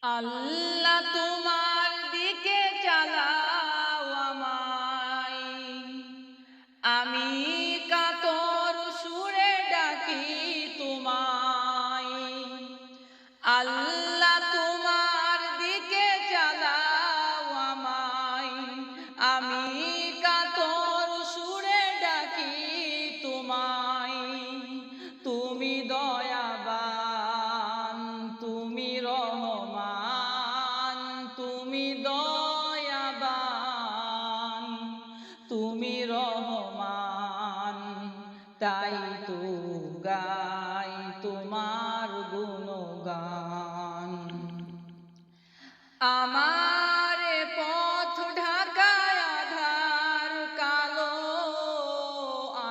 আল্লাহ তোমার দিকে চালাও আমায়, আমি কাতর সুরে ডাকি তোমায়। আল্লাহ তোমার দিকে চালাও আমায়, আমি কাতর সুরে ডাকি তোমায়। তুমি দয়াবান, তুমি রহমান, তুমি দয়াবান, তুমি রহমান, তাই তো গাই তোমার গুণগান। আমার পথ ঢাকায় আধার কালো,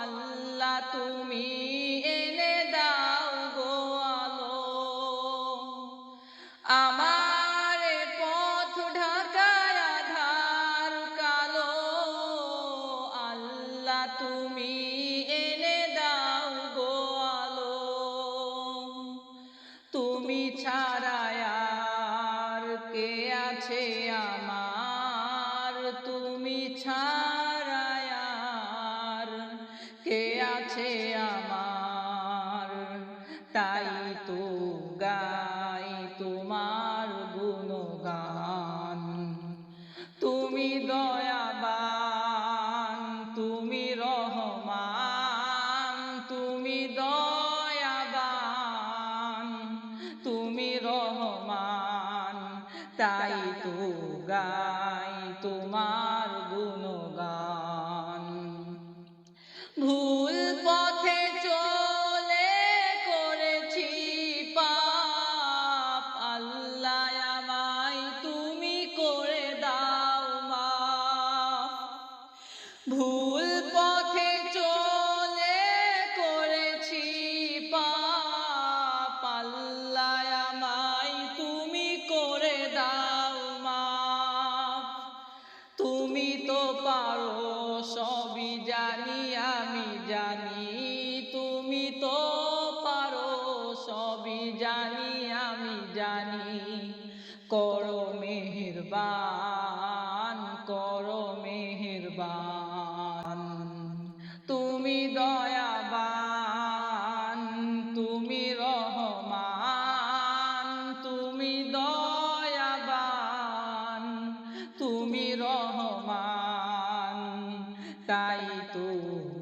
আল্লাহ তুমি এনে দাও গো আলো। আমার পথ ঢাকায় আধার কালো, আল্লাহ তুমি এনে দাও গো আলো। তুমি ছাড়া আর কে আছে আমার, তুমি ছাড়া আর কে আছে আমার, তাই তো গাই তোমার গুণগান। তুমি দয়াবান, তুমি রহমান, তুমি দয়াবান, তুমি রহমান, তাই তো গাই তোমার গুণগান। ভুল পথে চলে করেছি পাপ, আল্লাহ আমায় তুমি করে দাও মাফ। ভুল পথে চলে করেছি পাপ, আল্লাহ আমায় তুমি করে দাও মাফ। তুমি তো পারো সবই জানি আমি জানি, তুমি তো পারো সবই জানি আমি জানি। করো মেহেরবান, করো মেহেরবান, তুমি দয়াবান, তুমি রহমান, তুমি দয়াবান, তুমি রহমান, তাই তো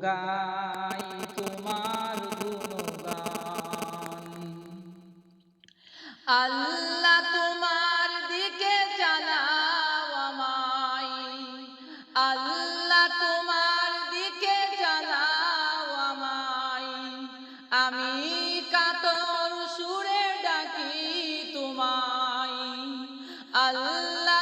গাই তোমার গুণগান। আল্লাহ তোমার দিকে চালাও আমায়, আল্লাহ তোমার দিকে চালাও আমায়, আমি কাতর সুরে ডাকি তোমায়। আল্লাহ